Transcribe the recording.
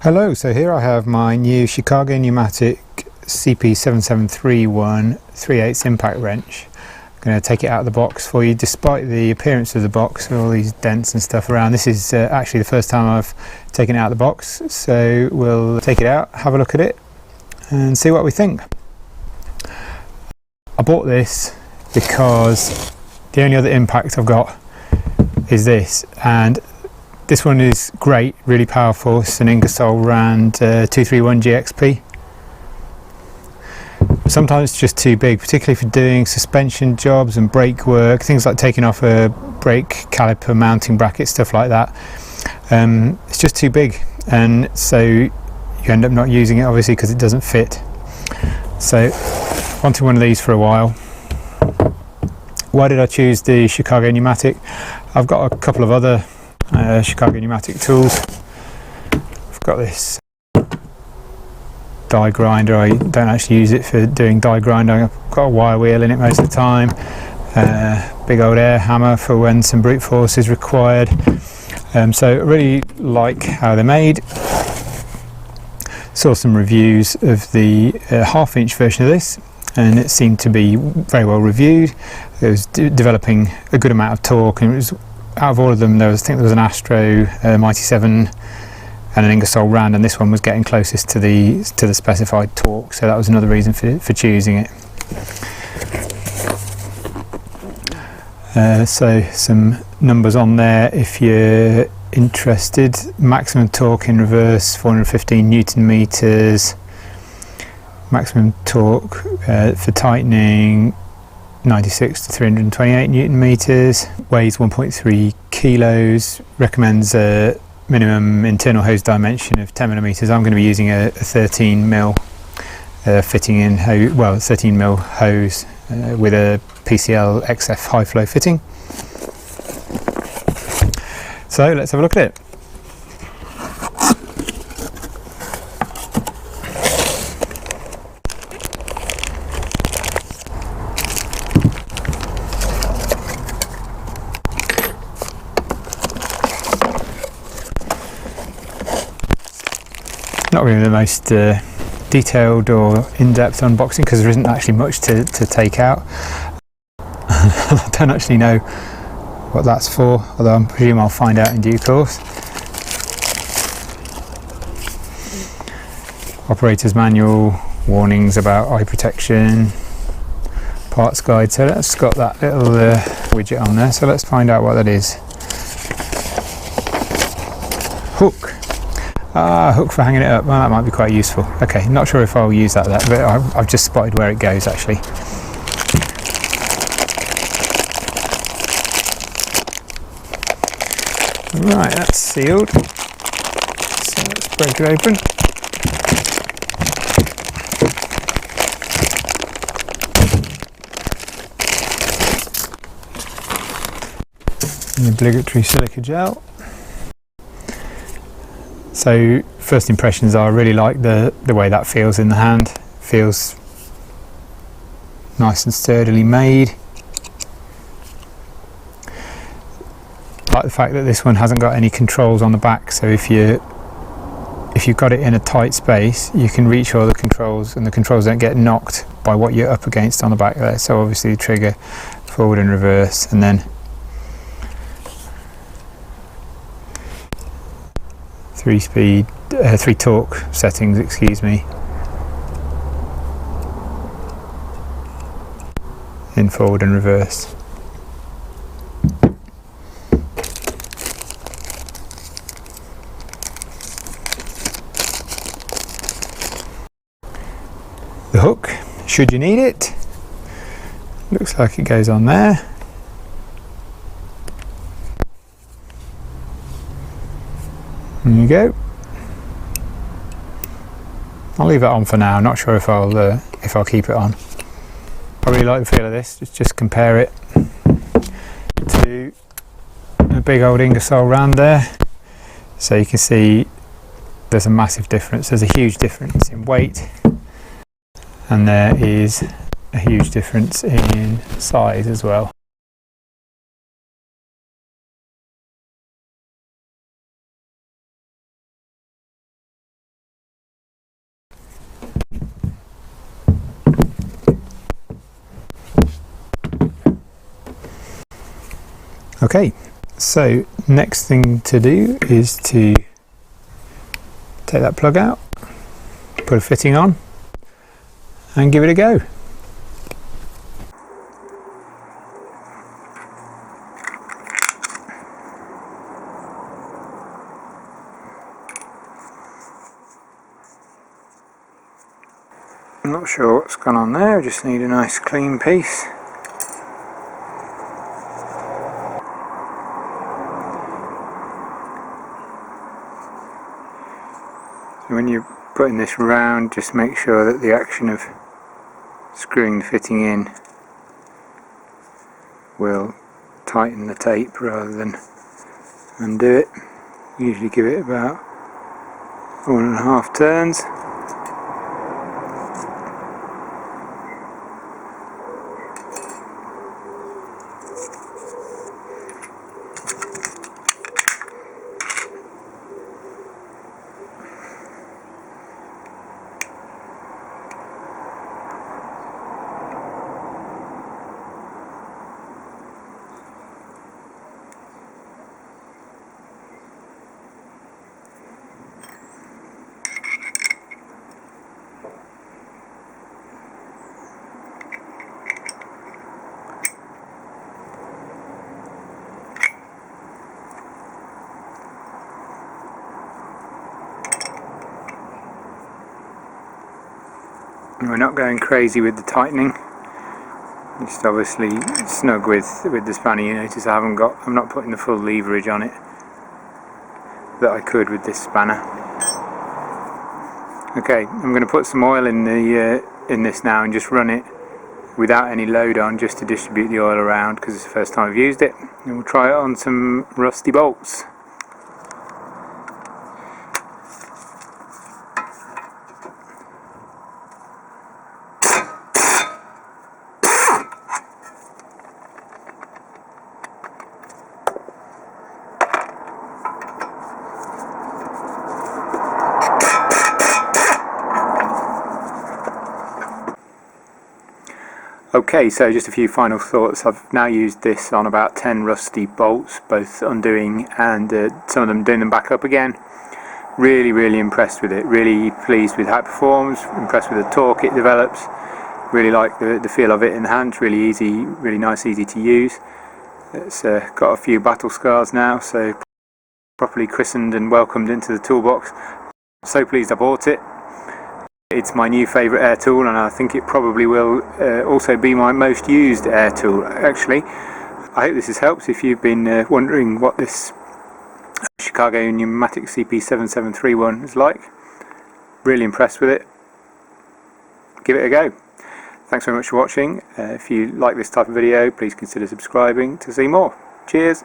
Hello, so here I have my new Chicago Pneumatic CP7731 3/8 impact wrench. I'm going to take it out of the box for you. Despite the appearance of the box, all these dents and stuff around, this is actually the first time I've taken it out of the box, so we'll take it out, have a look at it and see what we think. I bought this because the only other impact I've got is this, and this one is great, really powerful. It's an Ingersoll Rand 231 GXP. Sometimes it's just too big, particularly for doing suspension jobs and brake work, things like taking off a brake caliper mounting bracket, stuff like that. It's just too big, and so you end up not using it, obviously, because it doesn't fit. So I wanted one of these for a while. Why did I choose the Chicago Pneumatic? I've got a couple of other Chicago Pneumatic tools. I've got this die grinder. I don't actually use it for doing die grinding. I've got a wire wheel in it most of the time. Big old air hammer for when some brute force is required. So I really like how they're made. Saw some reviews of the half-inch version of this, and it seemed to be very well reviewed. It was developing a good amount of torque, and it was, out of all of them, I think there was an Astro, Mighty 7 and an Ingersoll Rand, and this one was getting closest to the specified torque, so that was another reason for choosing it. So some numbers on there if you're interested. Maximum torque in reverse 415 Newton meters. Maximum torque for tightening 96 to 328 Newton meters. Weighs 1.3 kilos. Recommends a minimum internal hose dimension of 10 millimeters. I'm going to be using a 13 mil fitting in, 13 mil hose with a PCL XF high flow fitting. So let's have a look at it. Not really the most detailed or in-depth unboxing, because there isn't actually much to take out. I don't actually know what that's for, although I presume I'll find out in due course. Operator's manual, warnings about eye protection, parts guide. So that's got that little widget on there, so let's find out what that is. Hook. Hook for hanging it up. Well, that might be quite useful. Okay, not sure if I'll use that, but I've just spotted where it goes actually. Right, that's sealed. So let's break it open. The obligatory silica gel. So first impressions are I really like the way that feels in the hand. Feels nice and sturdily made. I like the fact that this one hasn't got any controls on the back, so if you've got it in a tight space, you can reach all the controls, and the controls don't get knocked by what you're up against on the back there. So obviously the trigger, forward and reverse, and then 3 torque settings, excuse me, in forward and reverse. The hook, should you need it, looks like it goes on there. There you go. I'll leave it on for now. Not sure if I'll keep it on. I really like the feel of this. Just compare it to a big old Ingersoll Rand there. So you can see there's a massive difference. There's a huge difference in weight, and there is a huge difference in size as well. Okay, so next thing to do is to take that plug out, put a fitting on and give it a go. I'm not sure what's gone on there, I just need a nice clean piece. So when you're putting this round, just make sure that the action of screwing the fitting in will tighten the tape rather than undo it. Usually give it about 1.5 turns. And we're not going crazy with the tightening, just obviously snug with the spanner. You notice I'm not putting the full leverage on it that I could with this spanner. Okay, I'm going to put some oil in this now and just run it without any load on, just to distribute the oil around because it's the first time I've used it. And we'll try it on some rusty bolts. Okay, so just a few final thoughts. I've now used this on about 10 rusty bolts, both undoing and some of them doing them back up again. Really impressed with it, really pleased with how it performs, impressed with the torque it develops, really like the feel of it in the hand, really easy, really nice, easy to use. It's got a few battle scars now, so properly christened and welcomed into the toolbox. So pleased I bought it. It's my new favourite air tool, and I think it probably will also be my most used air tool actually. I hope this has helped. If you've been wondering what this Chicago Pneumatic CP7731 is like, really impressed with it. Give it a go. Thanks very much for watching. If you like this type of video, please consider subscribing to see more. Cheers!